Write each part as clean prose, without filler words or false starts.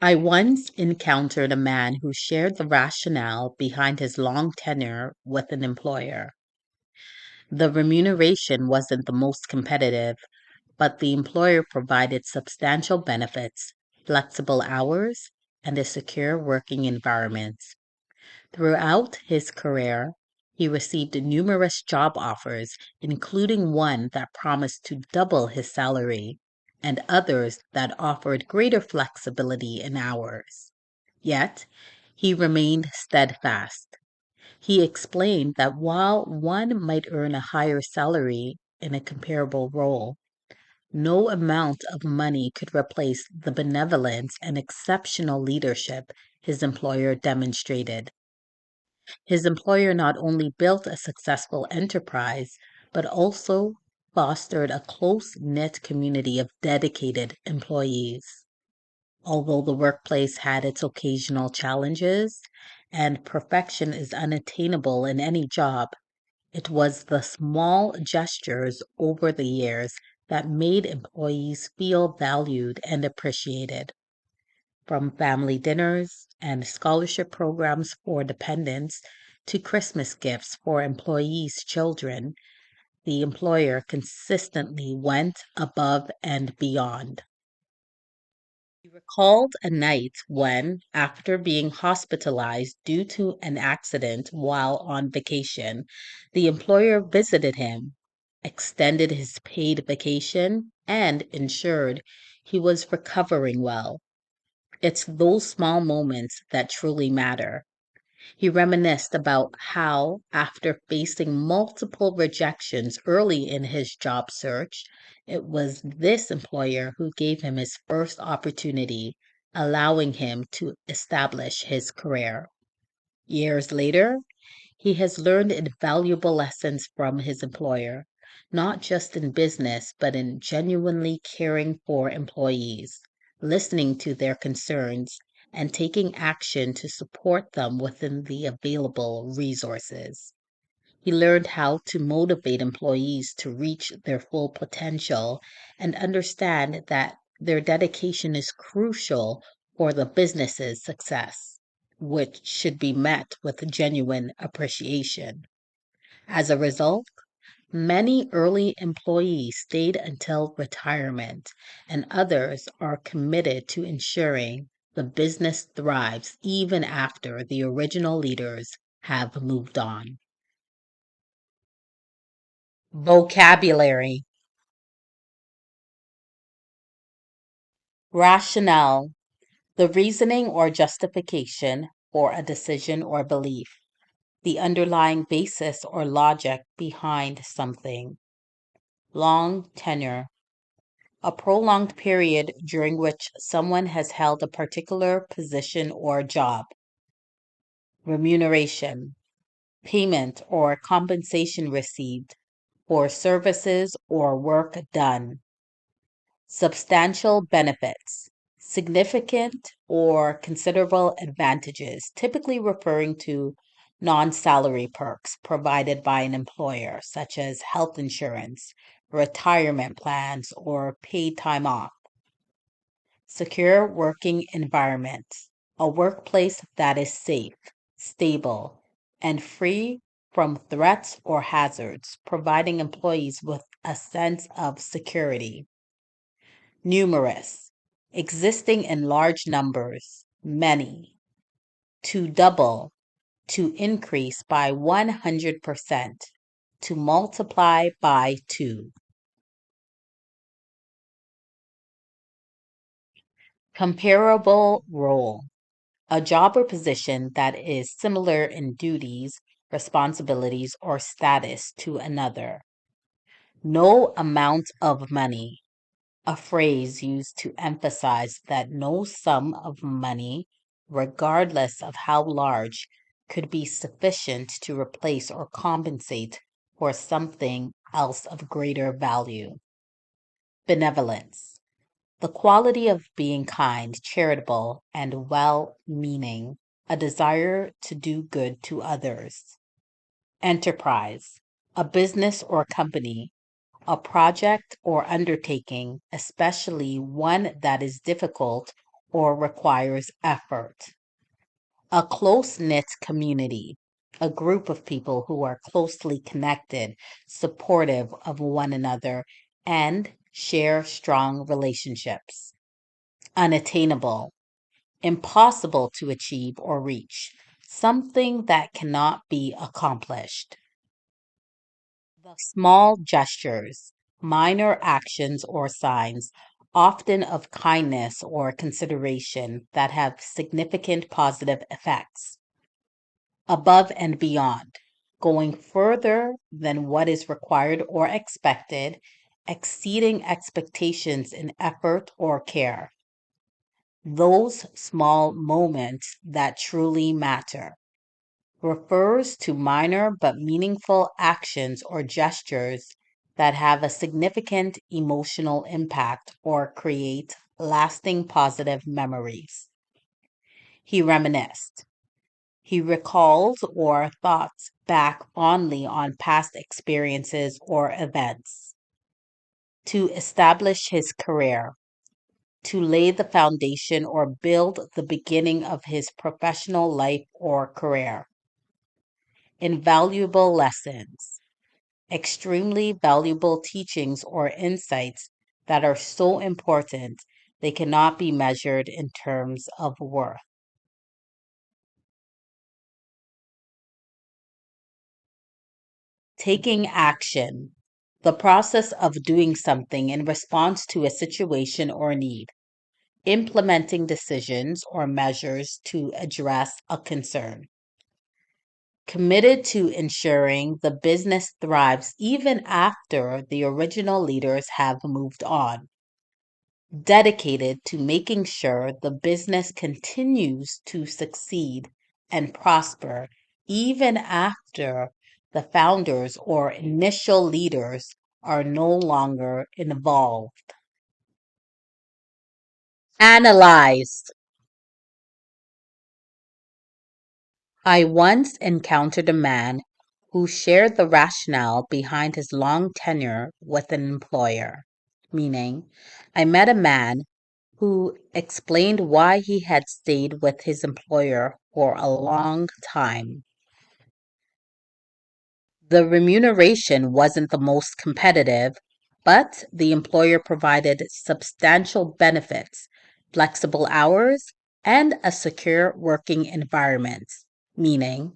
I once encountered a man who shared the rationale behind his long tenure with an employer. The remuneration wasn't the most competitive, but the employer provided substantial benefits, flexible hours, and a secure working environment. Throughout his career, he received numerous job offers, including one that promised to double his salary, and others that offered greater flexibility in hours. Yet, he remained steadfast. He explained that while one might earn a higher salary in a comparable role, no amount of money could replace the benevolence and exceptional leadership his employer demonstrated. His employer not only built a successful enterprise, but also fostered a close knit community of dedicated employees. Although the workplace had its occasional challenges, and perfection is unattainable in any job, it was the small gestures over the years that made employees feel valued and appreciated. From family dinners and scholarship programs for dependents to Christmas gifts for employees' children, the employer consistently went above and beyond. He recalled a night when, after being hospitalized due to an accident while on vacation, the employer visited him, extended his paid vacation, and ensured he was recovering well. It's those small moments that truly matter. He reminisced about how, after facing multiple rejections early in his job search, it was this employer who gave him his first opportunity, allowing him to establish his career. Years later, he has learned invaluable lessons from his employer, not just in business, but in genuinely caring for employees, listening to their concerns, and taking action to support them within the available resources. He learned how to motivate employees to reach their full potential and understand that their dedication is crucial for the business's success, which should be met with genuine appreciation. As a result, many early employees stayed until retirement, and others are committed to ensuring the business thrives even after the original leaders have moved on. Vocabulary. Rationale, the reasoning or justification for a decision or belief, the underlying basis or logic behind something. Long tenure, a prolonged period during which someone has held a particular position or job. Remuneration, payment or compensation received for services or work done. Substantial benefits, significant or considerable advantages, typically referring to non salary perks provided by an employer, such as health insurance, retirement plans, or paid time off. Secure working environment, a workplace that is safe, stable, and free from threats or hazards, providing employees with a sense of security. Numerous, existing in large numbers, many. To double, to increase by 100%, to multiply by 2. Comparable role, a job or position that is similar in duties, responsibilities, or status to another. No amount of money, a phrase used to emphasize that no sum of money, regardless of how large, could be sufficient to replace or compensate for something else of greater value. Benevolence, the quality of being kind, charitable, and well meaning, a desire to do good to others. Enterprise, a business or company, a project or undertaking, especially one that is difficult or requires effort. A close-knit community, a group of people who are closely connected, supportive of one another, and share strong relationships. Unattainable, impossible to achieve or reach, something that cannot be accomplished. The small gestures, minor actions or signs, often of kindness or consideration, that have significant positive effects. Above and beyond, going further than what is required or expected, exceeding expectations in effort or care. Those small moments that truly matter refers to minor but meaningful actions or gestures that have a significant emotional impact or create lasting positive memories. He reminisced. He recalled or thought back fondly on past experiences or events. To establish his career, to lay the foundation or build the beginning of his professional life or career. Invaluable lessons, extremely valuable teachings or insights that are so important they cannot be measured in terms of worth. Taking action, the process of doing something in response to a situation or need. Implementing decisions or measures to address a concern. Committed to ensuring the business thrives even after the original leaders have moved on. Dedicated to making sure the business continues to succeed and prosper even after the founders or initial leaders are no longer involved. Analyze. I once encountered a man who shared the rationale behind his long tenure with an employer, meaning, I met a man who explained why he had stayed with his employer for a long time. The remuneration wasn't the most competitive, but the employer provided substantial benefits, flexible hours, and a secure working environment, meaning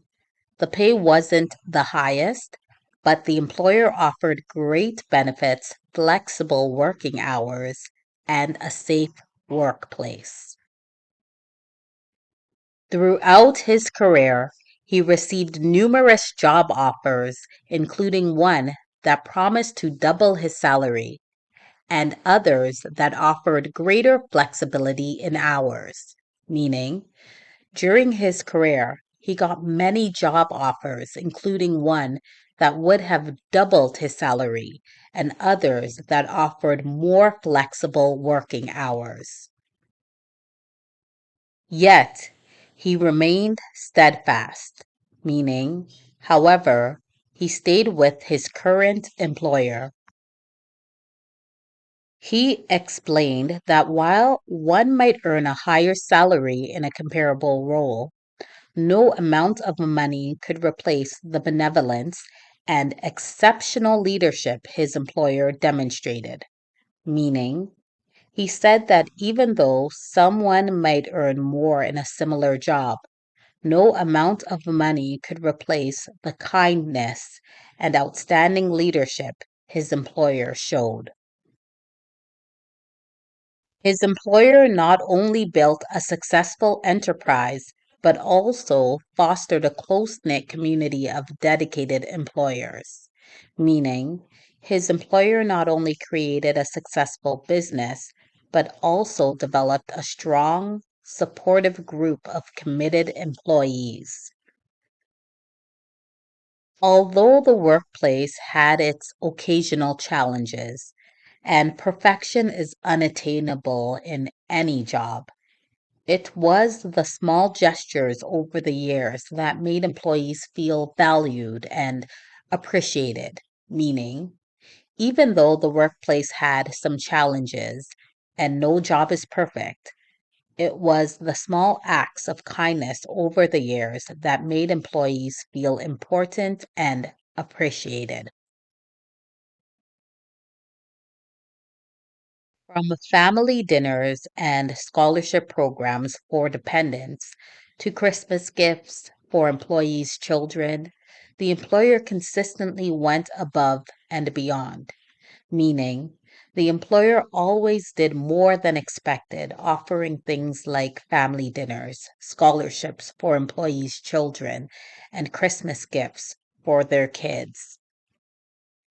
the pay wasn't the highest, but the employer offered great benefits, flexible working hours, and a safe workplace. Throughout his career, he received numerous job offers, including one that promised to double his salary, and others that offered greater flexibility in hours, meaning during his career, he got many job offers, including one that would have doubled his salary and others that offered more flexible working hours. Yet, he remained steadfast, meaning, however, he stayed with his current employer. He explained that while one might earn a higher salary in a comparable role, no amount of money could replace the benevolence and exceptional leadership his employer demonstrated. Meaning, he said that even though someone might earn more in a similar job, no amount of money could replace the kindness and outstanding leadership his employer showed. His employer not only built a successful enterprise, but also fostered a close knit community of dedicated employers, meaning his employer not only created a successful business, but also developed a strong, supportive group of committed employees. Although the workplace had its occasional challenges, and perfection is unattainable in any job, it was the small gestures over the years that made employees feel valued and appreciated, meaning, even though the workplace had some challenges and no job is perfect, It was the small acts of kindness over the years that made employees feel important and appreciated. From family dinners and scholarship programs for dependents to Christmas gifts for employees' children, the employer consistently went above and beyond, meaning the employer always did more than expected, offering things like family dinners, scholarships for employees' children, and Christmas gifts for their kids.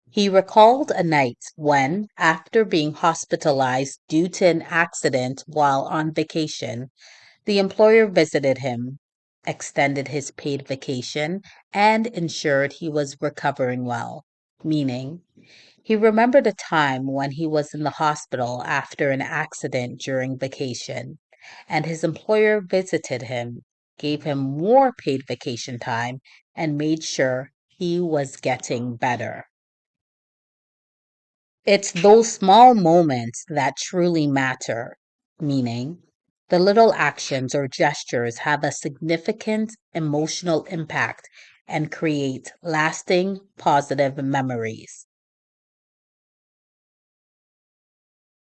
He recalled a night when, after being hospitalized due to an accident while on vacation, the employer visited him, extended his paid vacation, and ensured he was recovering well, meaning he remembered a time when he was in the hospital after an accident during vacation, and his employer visited him, gave him more paid vacation time, and made sure he was getting better. It's those small moments that truly matter, meaning the little actions or gestures have a significant emotional impact and create lasting positive memories.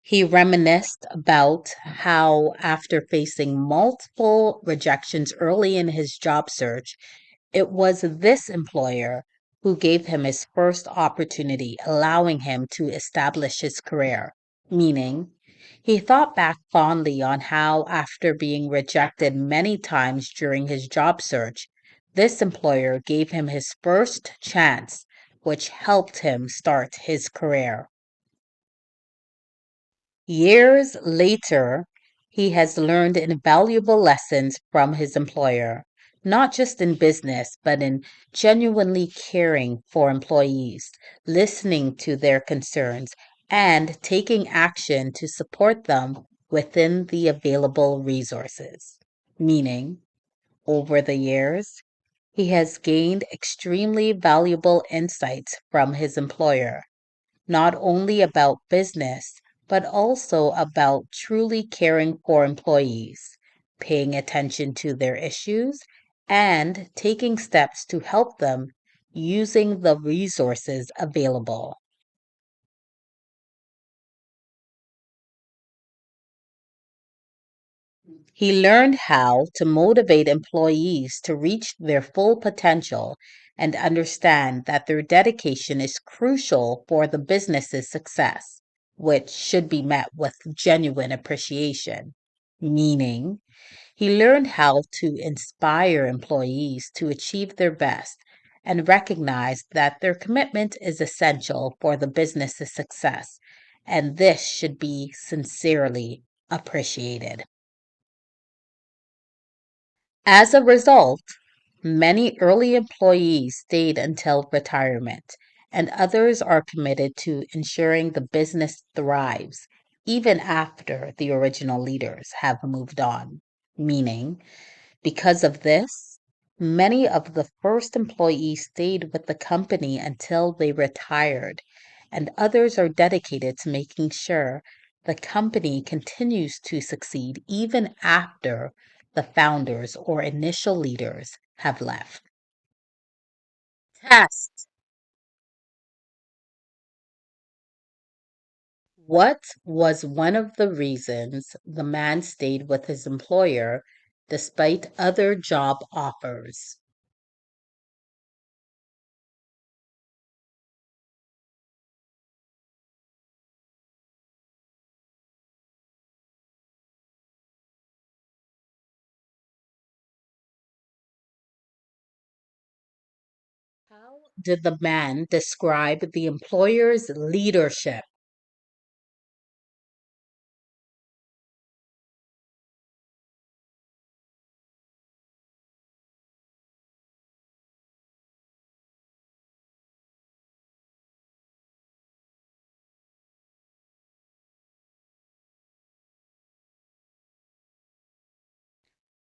He reminisced about how, after facing multiple rejections early in his job search, it was this employer who gave him his first opportunity, allowing him to establish his career. Meaning, he thought back fondly on how, after being rejected many times during his job search, this employer gave him his first chance, which helped him start his career. Years later, he has learned invaluable lessons from his employer, not just in business, but in genuinely caring for employees, listening to their concerns, and taking action to support them within the available resources. Meaning, over the years, he has gained extremely valuable insights from his employer, not only about business, but also about truly caring for employees, paying attention to their issues, and taking steps to help them using the resources available. He learned how to motivate employees to reach their full potential and understand that their dedication is crucial for the business's success, which should be met with genuine appreciation. Meaning, he learned how to inspire employees to achieve their best and recognize that their commitment is essential for the business's success, and this should be sincerely appreciated. As a result, many early employees stayed until retirement, and others are committed to ensuring the business thrives even after the original leaders have moved on. Meaning, because of this, many of the first employees stayed with the company until they retired, and others are dedicated to making sure the company continues to succeed even after the founders or initial leaders have left. Test. What was one of the reasons the man stayed with his employer despite other job offers? How did the man describe the employer's leadership?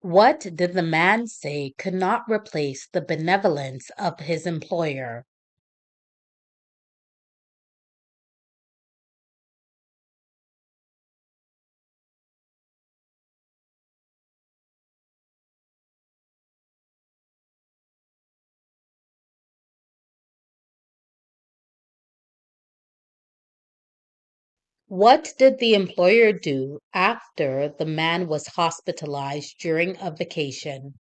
What did the man say could not replace the benevolence of his employer? What did the employer do after the man was hospitalized during a vacation?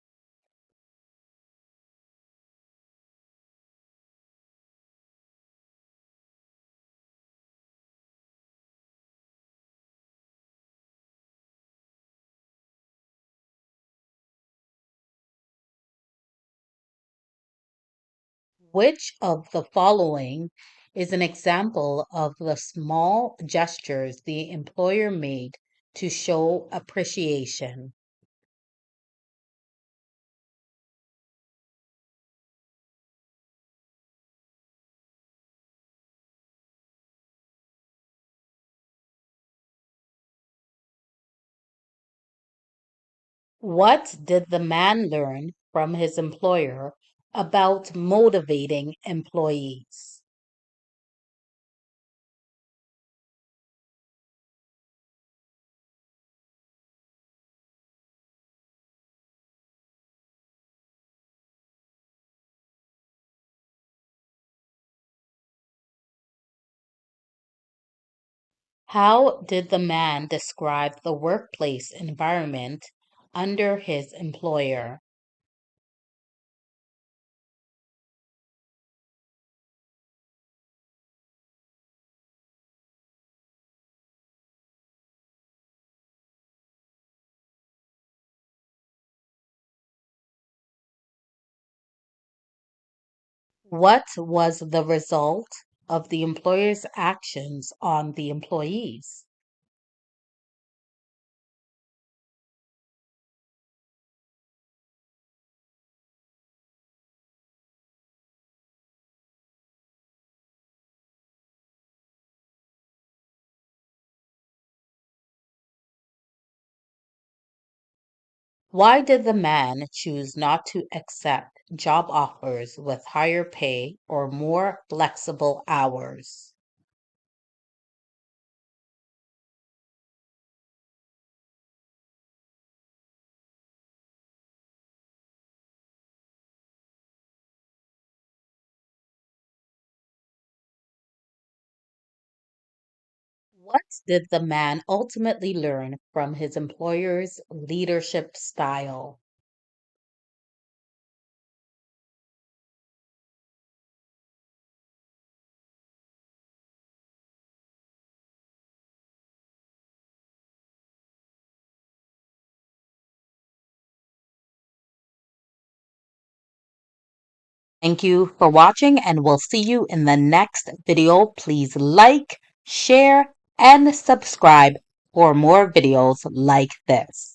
Which of the following is an example of the small gestures the employer made to show appreciation? What did the man learn from his employer about motivating employees? How did the man describe the workplace environment under his employer? What was the result of the employer's actions on the employees? Why did the man choose not to accept job offers with higher pay or more flexible hours? What did the man ultimately learn from his employer's leadership style? Thank you for watching, and we'll see you in the next video. Please like, share, and subscribe for more videos like this.